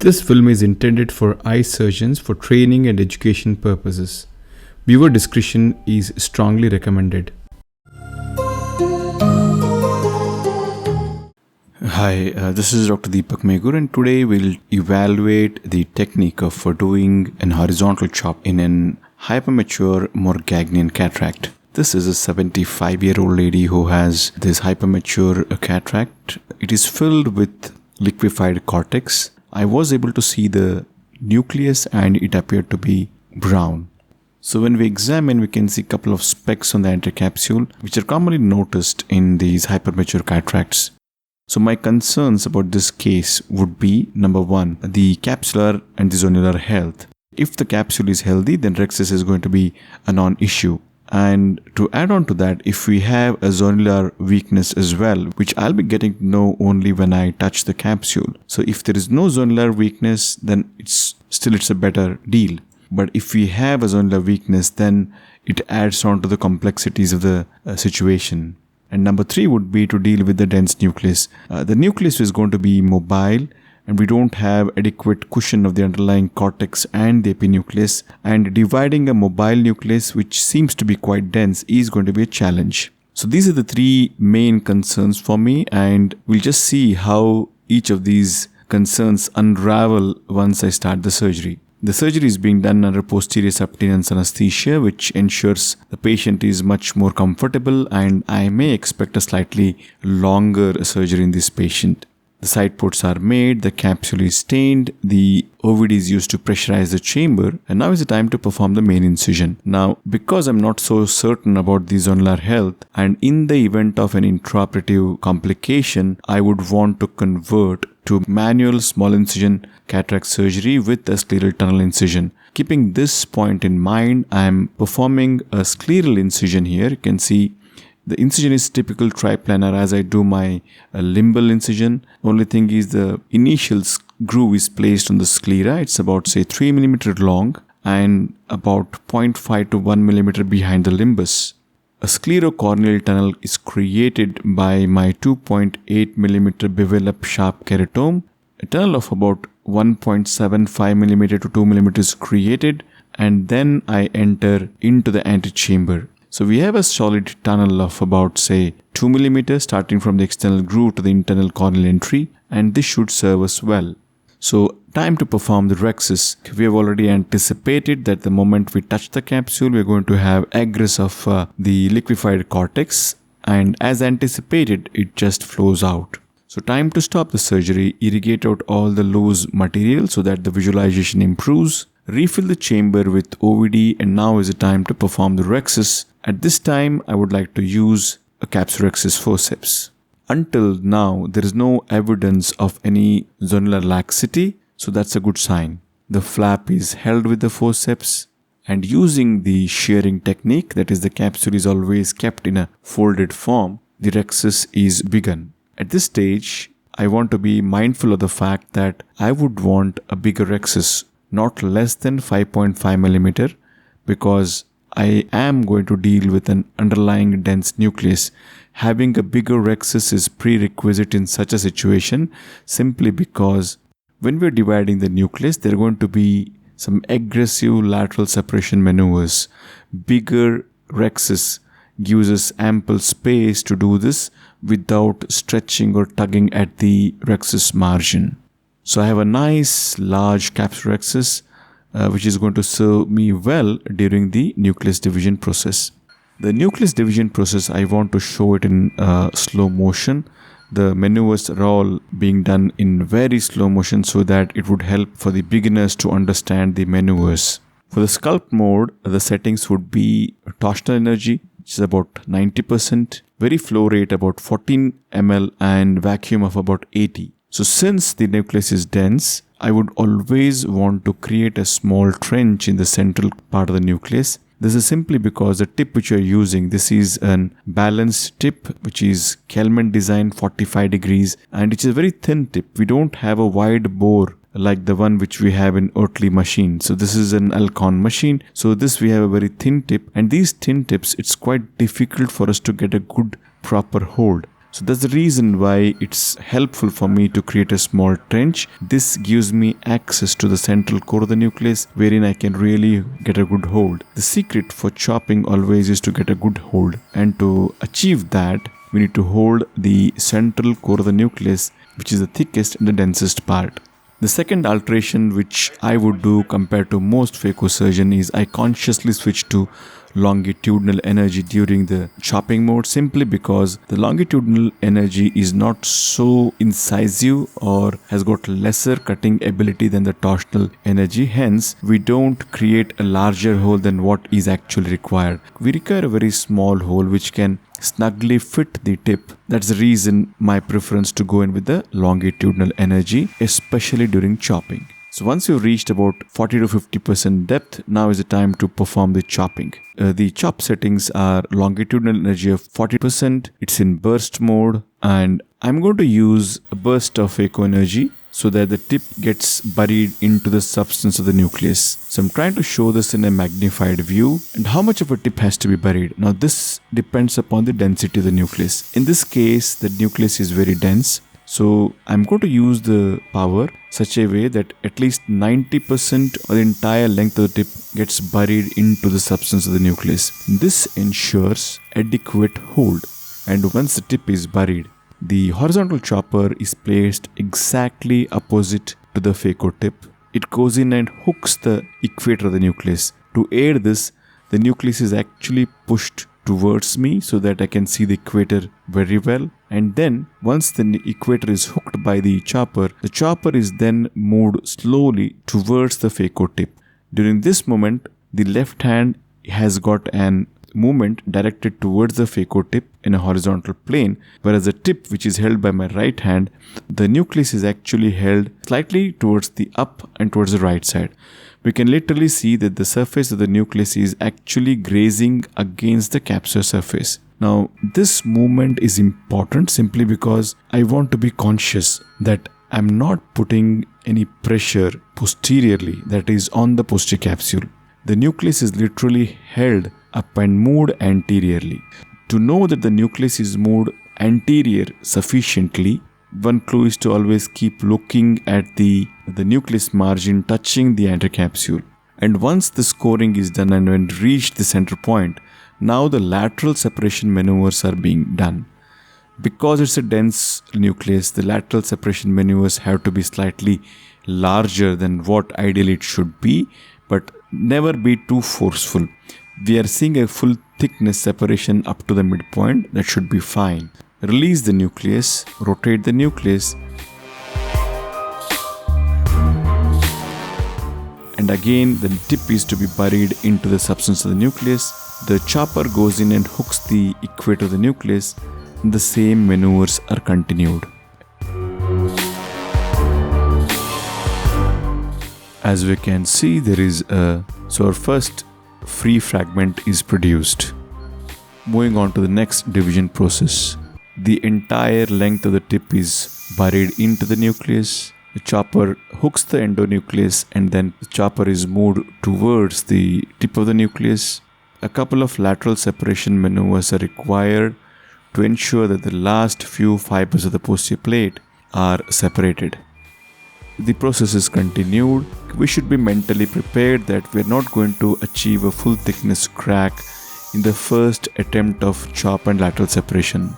This film is intended for eye surgeons for training and education purposes. Viewer discretion is strongly recommended. Hi, this is Dr. Deepak Megur, and today we'll evaluate the technique of doing an horizontal chop in an hypermature Morgagnian cataract. This is a 75-year-old lady who has this hypermature cataract. It is filled with liquefied cortex. I was able to see the nucleus and it appeared to be brown. So when we examine, we can see a couple of specks on the anterior capsule, which are commonly noticed in these hypermature cataracts. So my concerns about this case would be, number one, the capsular and the zonular health. If the capsule is healthy, then rhexis is going to be a non-issue. And to add on to that, if we have a zonular weakness as well, which I'll be getting to know only when I touch the capsule. So if there is no zonular weakness, then it's a better deal. But if we have a zonular weakness, then it adds on to the complexities of the situation. And number three would be to deal with the dense nucleus. The nucleus is going to be mobile, and we don't have adequate cushion of the underlying cortex and the epinucleus, and dividing a mobile nucleus which seems to be quite dense is going to be a challenge. So these are the three main concerns for me, and we'll just see how each of these concerns unravel once I start the surgery. The surgery is being done under posterior subtenous anesthesia, which ensures the patient is much more comfortable, and I may expect a slightly longer surgery in this patient. The side ports are made, the capsule is stained, the OVD is used to pressurize the chamber, and now is the time to perform the main incision. Now, because I'm not so certain about the zonular health, and in the event of an intraoperative complication, I would want to convert to manual small incision cataract surgery with a scleral tunnel incision. Keeping this point in mind, I am performing a scleral incision here. You can see the incision is typical triplanar as I do my limbal incision. Only thing is the initial groove is placed on the sclera. It's about 3 mm long and about 0.5 to 1 mm behind the limbus. A sclerocorneal tunnel is created by my 2.8 mm bevelop sharp keratome. A tunnel of about 1.75 mm to 2 mm is created, and then I enter into the antechamber. So we have a solid tunnel of about 2 mm starting from the external groove to the internal corneal entry, and this should serve us well. So time to perform the rhexis. We have already anticipated that the moment we touch the capsule, we are going to have egress of the liquefied cortex, and as anticipated, it just flows out. So time to stop the surgery, irrigate out all the loose material so that the visualization improves, refill the chamber with OVD, and now is the time to perform the rhexis. At this time, I would like to use a capsulorhexis forceps. Until now, there is no evidence of any zonular laxity, so that's a good sign. The flap is held with the forceps, and using the shearing technique, that is the capsule is always kept in a folded form, the rhexis is begun. At this stage, I want to be mindful of the fact that I would want a bigger rhexis, not less than 5.5 mm, because I am going to deal with an underlying dense nucleus. Having a bigger rhexis is prerequisite in such a situation, simply because when we're dividing the nucleus, there are going to be some aggressive lateral separation maneuvers. Bigger rhexis gives us ample space to do this without stretching or tugging at the rhexis margin. So I have a nice large capsulorhexis which is going to serve me well during the nucleus division process. The nucleus division process, I want to show it in slow motion. The maneuvers are all being done in very slow motion so that it would help for the beginners to understand the maneuvers. For the sculpt mode, the settings would be torsional energy, which is about 90%, very flow rate about 14 ml, and vacuum of about 80. So since the nucleus is dense, I would always want to create a small trench in the central part of the nucleus. This is simply because the tip which you are using, this is a balanced tip which is Kelman design 45 degrees, and it's a very thin tip. We don't have a wide bore like the one which we have in Oertli machine. So this is an Alcon machine. So this we have a very thin tip, and these thin tips, it's quite difficult for us to get a good proper hold. So that's the reason why it's helpful for me to create a small trench. This gives me access to the central core of the nucleus wherein I can really get a good hold. The secret for chopping always is to get a good hold, and to achieve that we need to hold the central core of the nucleus, which is the thickest and the densest part. The second alteration which I would do compared to most phaco surgeons is I consciously switch to longitudinal energy during the chopping mode, simply because the longitudinal energy is not so incisive or has got lesser cutting ability than the torsional energy. Hence, we don't create a larger hole than what is actually required. We require a very small hole which can snugly fit the tip. That's the reason my preference to go in with the longitudinal energy, especially during chopping. So once you've reached about 40 to 50% depth, now is the time to perform the chopping. The chop settings are longitudinal energy of 40%. It's in burst mode, and I'm going to use a burst of phaco energy so that the tip gets buried into the substance of the nucleus. So I'm trying to show this in a magnified view, and how much of a tip has to be buried. Now this depends upon the density of the nucleus. In this case, the nucleus is very dense. So I'm going to use the power such a way that at least 90% of the entire length of the tip gets buried into the substance of the nucleus. This ensures adequate hold. And once the tip is buried, the horizontal chopper is placed exactly opposite to the phaco tip. It goes in and hooks the equator of the nucleus. To aid this, the nucleus is actually pushed towards me so that I can see the equator very well. And then once the equator is hooked by the chopper is then moved slowly towards the phaco tip. During this moment, the left hand has got an movement directed towards the phaco tip in a horizontal plane, whereas the tip, which is held by my right hand, the nucleus is actually held slightly towards the up and towards the right side. We can literally see that the surface of the nucleus is actually grazing against the capsular surface. Now, this movement is important simply because I want to be conscious that I'm not putting any pressure posteriorly, that is on the posterior capsule. The nucleus is literally held up and moved anteriorly. To know that the nucleus is moved anterior sufficiently, one clue is to always keep looking at the nucleus margin touching the anterior capsule. And once the scoring is done and when reached the center point, now the lateral separation maneuvers are being done. Because it's a dense nucleus, the lateral separation maneuvers have to be slightly larger than what ideally it should be, but never be too forceful. We are seeing a full thickness separation up to the midpoint. That should be fine. Release the nucleus, rotate the nucleus, and again the tip is to be buried into the substance of the nucleus. The chopper goes in and hooks the equator of the nucleus, and the same maneuvers are continued. As we can see, there is so our first free fragment is produced. Moving on to the next division process. The entire length of the tip is buried into the nucleus. The chopper hooks the endonucleus and then the chopper is moved towards the tip of the nucleus. A couple of lateral separation maneuvers are required to ensure that the last few fibers of the posterior plate are separated. The process is continued. We should be mentally prepared that we are not going to achieve a full thickness crack in the first attempt of chop and lateral separation.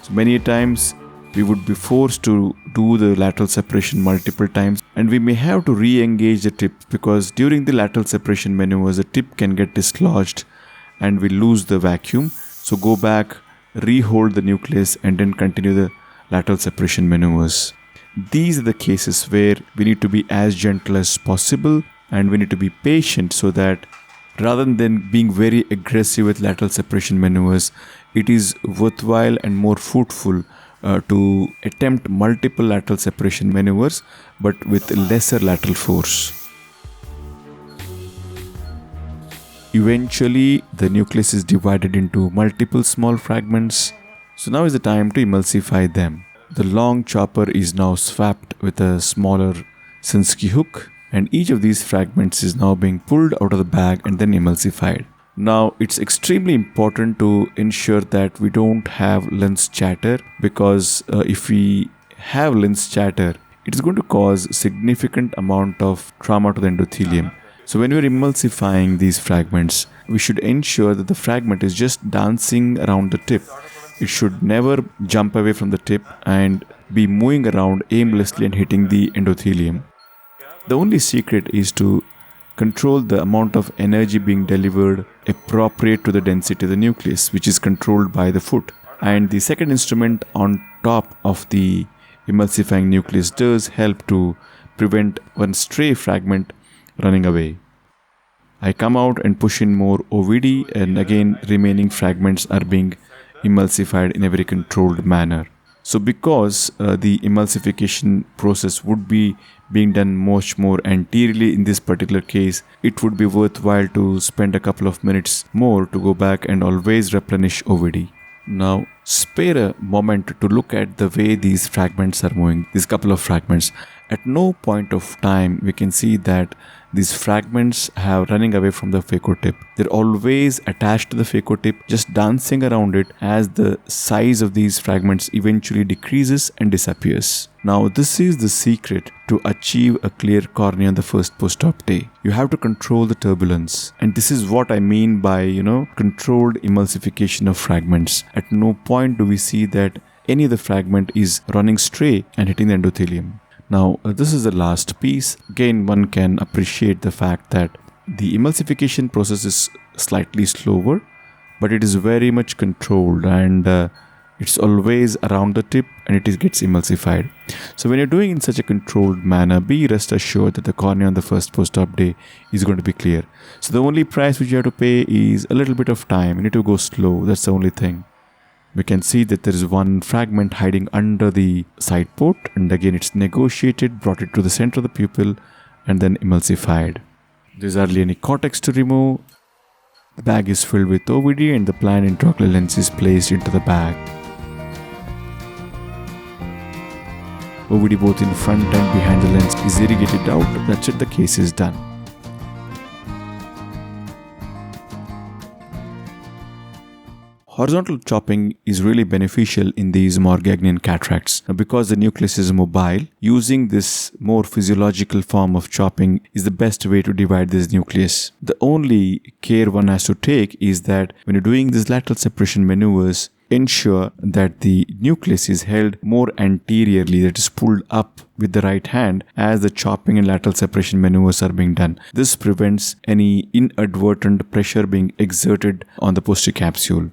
So many times we would be forced to do the lateral separation multiple times, and we may have to re-engage the tip because during the lateral separation maneuvers the tip can get dislodged and we lose the vacuum. So go back, re-hold the nucleus and then continue the lateral separation maneuvers. These are the cases where we need to be as gentle as possible and we need to be patient so that rather than being very aggressive with lateral separation maneuvers, it is worthwhile and more fruitful to attempt multiple lateral separation maneuvers but with lesser lateral force. Eventually, the nucleus is divided into multiple small fragments. So now is the time to emulsify them. The long chopper is now swapped with a smaller Sinskey hook, and each of these fragments is now being pulled out of the bag and then emulsified. Now, it's extremely important to ensure that we don't have lens chatter, because if we have lens chatter, it is going to cause significant amount of trauma to the endothelium. So when we're emulsifying these fragments, we should ensure that the fragment is just dancing around the tip. It should never jump away from the tip and be moving around aimlessly and hitting the endothelium. The only secret is to control the amount of energy being delivered appropriate to the density of the nucleus, which is controlled by the foot. And the second instrument on top of the emulsifying nucleus does help to prevent one stray fragment running away. I come out and push in more OVD, and again remaining fragments are being emulsified in a very controlled manner. So because the emulsification process would be being done much more anteriorly in this particular case, it would be worthwhile to spend a couple of minutes more to go back and always replenish OVD. Now, spare a moment to look at the way these fragments are moving, these couple of fragments. At no point of time we can see that these fragments have running away from the phaco tip. They're always attached to the phaco tip, just dancing around it as the size of these fragments eventually decreases and disappears. Now, this is the secret to achieve a clear cornea on the first post-op day. You have to control the turbulence. And this is what I mean by, controlled emulsification of fragments. At no point do we see that any of the fragment is running stray and hitting the endothelium. Now, this is the last piece. Again, one can appreciate the fact that the emulsification process is slightly slower, but it is very much controlled, and it's always around the tip and it gets emulsified. So when you're doing in such a controlled manner, be rest assured that the cornea on the first post-op day is going to be clear. So the only price which you have to pay is a little bit of time. You need to go slow. That's the only thing. We can see that there is one fragment hiding under the side port, and again it's negotiated, brought it to the center of the pupil and then emulsified. There's hardly any cortex to remove. The bag is filled with OVD and the planned intraocular lens is placed into the bag. OVD both in front and behind the lens is irrigated out. That's it, the case is done. Horizontal chopping is really beneficial in these Morgagnian cataracts. Now, because the nucleus is mobile, using this more physiological form of chopping is the best way to divide this nucleus. The only care one has to take is that when you're doing these lateral separation maneuvers, ensure that the nucleus is held more anteriorly, that is pulled up with the right hand as the chopping and lateral separation maneuvers are being done. This prevents any inadvertent pressure being exerted on the posterior capsule.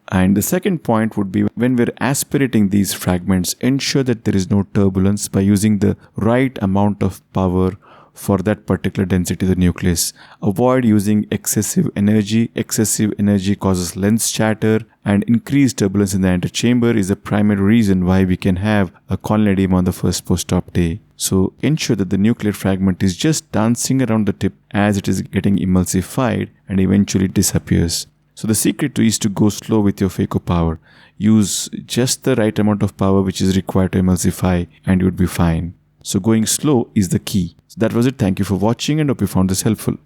And the second point would be, when we're aspirating these fragments, ensure that there is no turbulence by using the right amount of power for that particular density of the nucleus. Avoid using excessive energy. Excessive energy causes lens chatter, and increased turbulence in the antechamber is the primary reason why we can have a corneal edema on the first post-op day. So ensure that the nuclear fragment is just dancing around the tip as it is getting emulsified and eventually disappears. So the secret is to go slow with your phaco power. Use just the right amount of power which is required to emulsify and you would be fine. So going slow is the key. So that was it. Thank you for watching and hope you found this helpful.